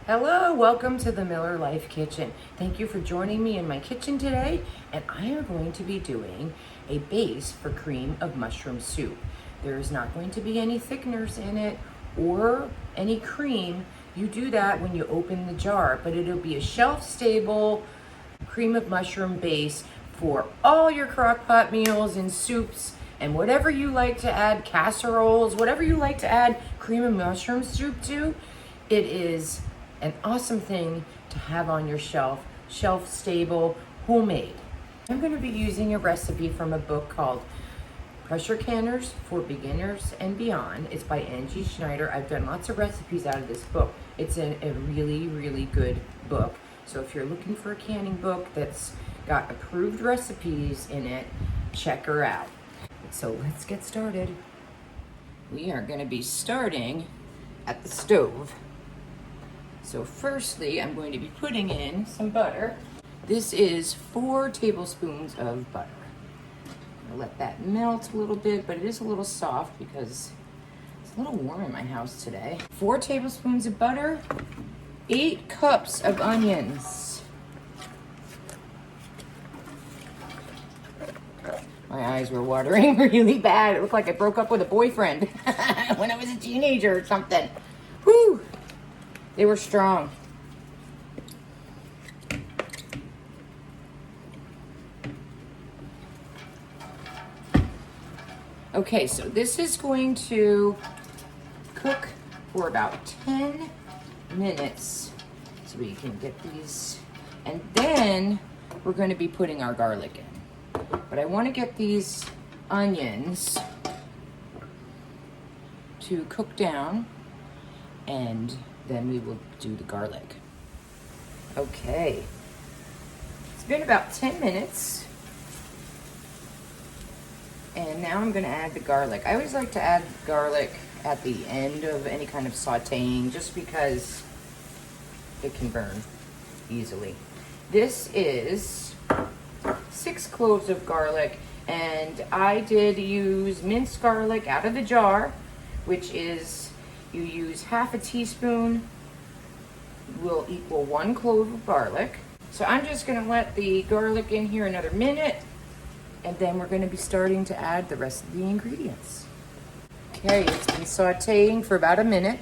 Hello, welcome to the Miller Life Kitchen. Thank you for joining me in my kitchen today, and I am going to be doing a base for cream of mushroom soup. There is not going to be any thickeners in it or any cream. You do that when you open the jar, but it'll be a shelf-stable cream of mushroom base for all your crock pot meals and soups and whatever you like to add, casseroles, whatever you like to add cream of mushroom soup to. It is an awesome thing to have on your shelf stable, homemade. I'm going to be using a recipe from a book called Pressure Canners for Beginners and Beyond. It's by Angie Schneider. I've done lots of recipes out of this book. It's a really, really good book. So if you're looking for a canning book that's got approved recipes in it, check her out. So let's get started. We are going to be starting at the stove. So firstly, I'm going to be putting in some butter. This is 4 tablespoons of butter. I'm gonna let that melt a little bit, but it is a little soft because it's a little warm in my house today. 4 tablespoons of butter, 8 cups of onions. My eyes were watering really bad. It looked like I broke up with a boyfriend when I was a teenager or something. Whew. They were strong. Okay, so this is going to cook for about 10 minutes so we can get these. And then we're going to be putting our garlic in. But I want to get these onions to cook down, and then we will do the garlic. Okay, it's been about 10 minutes. And now I'm gonna add the garlic. I always like to add garlic at the end of any kind of sauteing just because it can burn easily. This is 6 cloves of garlic, and I did use minced garlic out of the jar, which is you use half a teaspoon will equal 1 clove of garlic. So I'm just gonna let the garlic in here another minute, and then we're gonna be starting to add the rest of the ingredients. Okay, it's been sauteing for about a minute.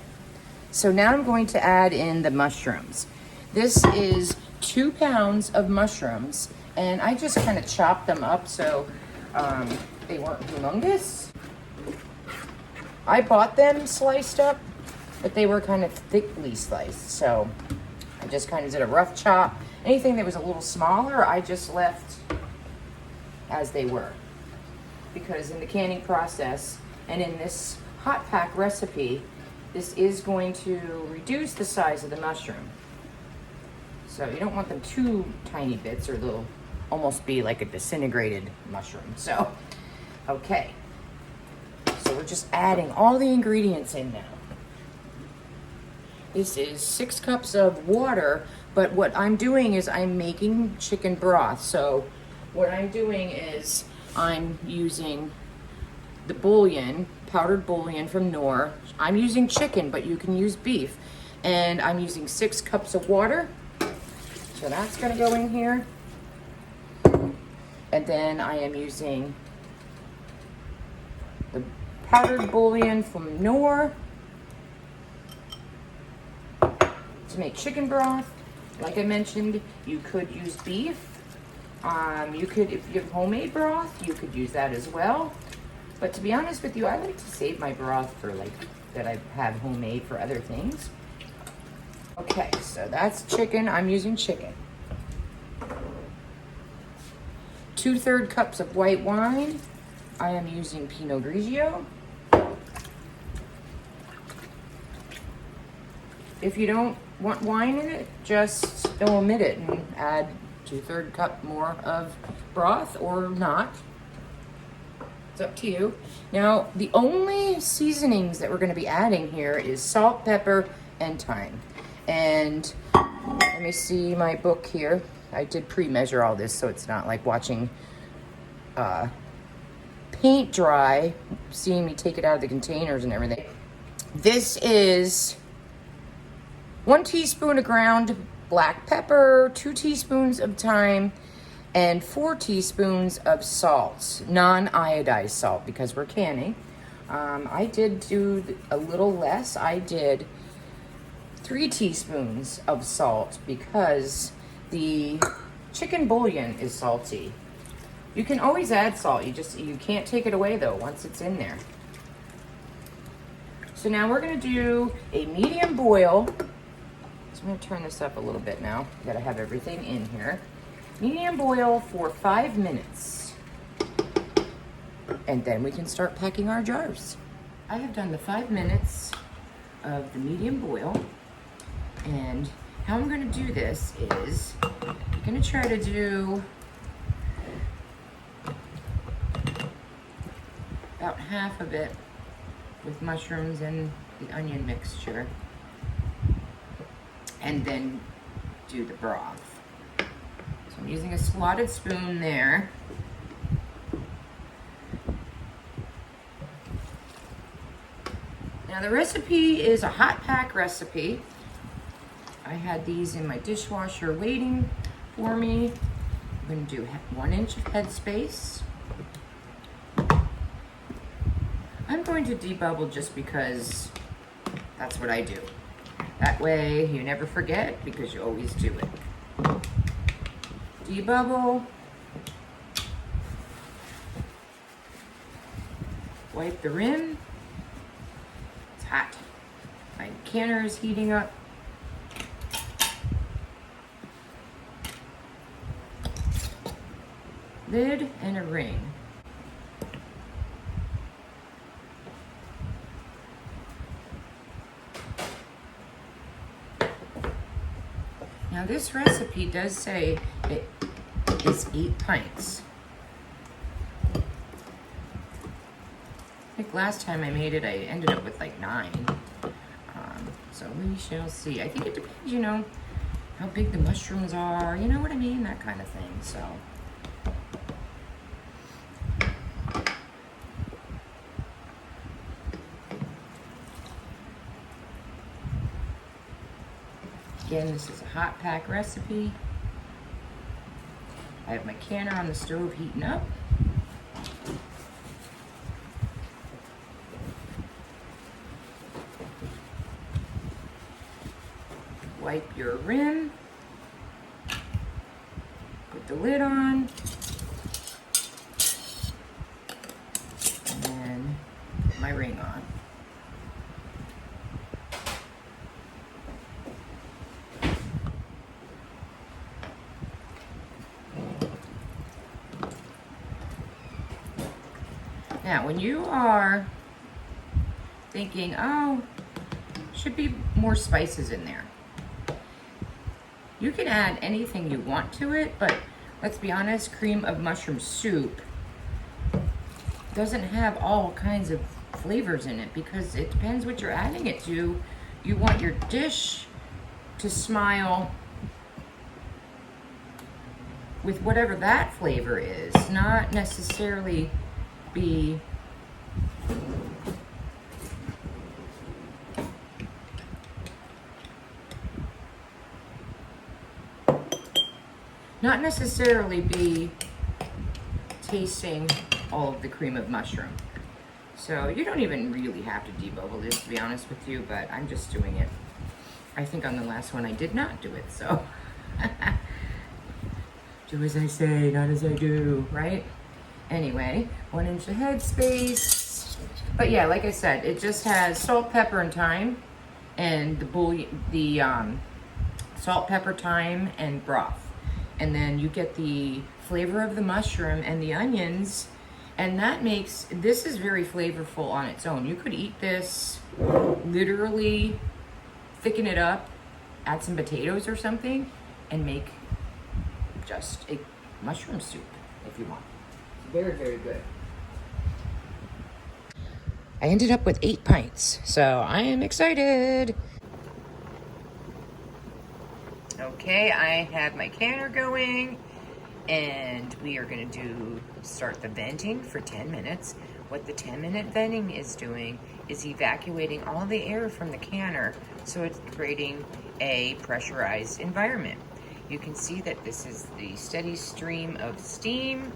So now I'm going to add in the mushrooms. This is 2 pounds of mushrooms, and I just kind of chopped them up so they weren't humongous. I bought them sliced up, but they were kind of thickly sliced, so I just kind of did a rough chop. Anything that was a little smaller, I just left as they were. Because in the canning process and in this hot pack recipe, this is going to reduce the size of the mushroom. So you don't want them too tiny bits or they'll almost be like a disintegrated mushroom. So, okay. So we're just adding all the ingredients in now. This is 6 cups of water, but what I'm doing is I'm making chicken broth. So what I'm doing is I'm using the bouillon, powdered bouillon from Knorr. I'm using chicken, but you can use beef. And I'm using 6 cups of water. So that's gonna go in here. And then I am using the powdered bouillon from Knorr to make chicken broth. Like I mentioned, you could use beef. You could, if you have homemade broth, you could use that as well. But to be honest with you, I like to save my broth for like that I have homemade for other things. Okay, so that's chicken. I'm using chicken. 2/3 cups of white wine. I am using Pinot Grigio. If you don't want wine in it, just omit it and add 2/3 cup more of broth or not. It's up to you. Now, the only seasonings that we're going to be adding here is salt, pepper, and thyme. And let me see my book here. I did pre-measure all this so it's not like watching paint dry, seeing me take it out of the containers and everything. This is 1 teaspoon of ground black pepper, 2 teaspoons of thyme, and 4 teaspoons of salt, non-iodized salt, because we're canning. I did do a little less. I did 3 teaspoons of salt because the chicken bouillon is salty. You can always add salt, you can't take it away though once it's in there. So now we're gonna do a medium boil. So I'm gonna turn this up a little bit now. Gotta have everything in here. Medium boil for 5 minutes. And then we can start packing our jars. I have done the 5 minutes of the medium boil. And how I'm gonna do this is, I'm gonna try to do about half of it with mushrooms and the onion mixture. And then do the broth. So I'm using a slotted spoon there. Now the recipe is a hot pack recipe. I had these in my dishwasher waiting for me. I'm gonna do 1 inch of headspace. I'm going to debubble just because that's what I do. That way you never forget because you always do it. Debubble. Wipe the rim. It's hot. My canner is heating up. Lid and a ring. Now this recipe does say it is 8 pints. I think last time I made it, I ended up with like 9. So we shall see. I think it depends, you know, how big the mushrooms are, you know what I mean? That kind of thing, so. Again, this is a hot pack recipe. I have my canner on the stove heating up. Wipe your rim. Put the lid on. And then put my ring on. Now, when you are thinking, oh, should be more spices in there, you can add anything you want to it, but let's be honest, cream of mushroom soup doesn't have all kinds of flavors in it because it depends what you're adding it to. You want your dish to smile with whatever that flavor is, not necessarily be tasting all of the cream of mushroom. So you don't even really have to debubble this, to be honest with you, but I'm just doing it. I think on the last one I did not do it, so do as I say, not as I do, right? Anyway, 1 inch of headspace. But yeah, like I said, it just has salt, pepper, and thyme, and the salt, pepper, thyme, and broth. And then you get the flavor of the mushroom and the onions, and that makes, this is very flavorful on its own. You could eat this, literally thicken it up, add some potatoes or something, and make just a mushroom soup if you want. Very, very good. I ended up with 8 pints, so I am excited. Okay, I have my canner going, and we are gonna start the venting for 10 minutes. What the 10-minute venting is doing is evacuating all the air from the canner, so it's creating a pressurized environment. You can see that this is the steady stream of steam,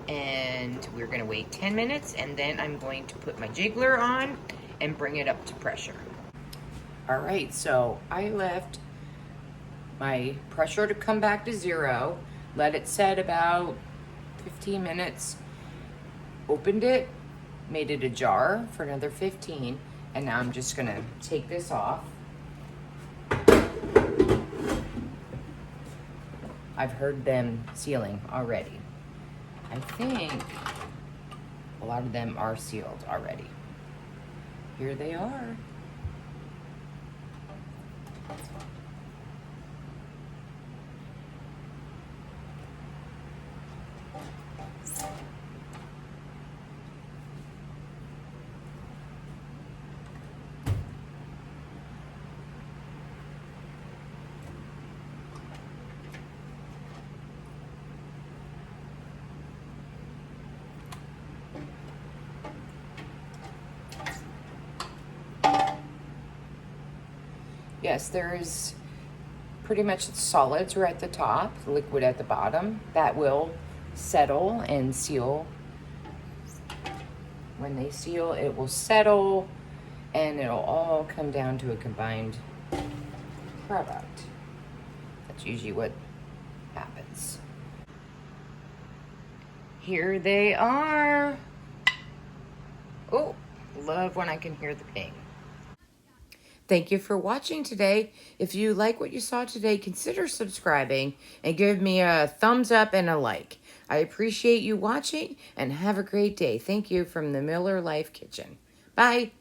and we're gonna wait 10 minutes, and then I'm going to put my jiggler on and bring it up to pressure. All right, so I left my pressure to come back to 0, let it set about 15 minutes, opened it, made it ajar for another 15, and now I'm just gonna take this off. I've heard them sealing already. I think a lot of them are sealed already. Here they are. Yes, there is pretty much solids right at the top, liquid at the bottom. That will settle and seal. When they seal, it will settle and it'll all come down to a combined product. That's usually what happens. Here they are. Oh, love when I can hear the ping. Thank you for watching today. If you like what you saw today, consider subscribing and give me a thumbs up and a like. I appreciate you watching and have a great day. Thank you from the Miller Life Kitchen. Bye.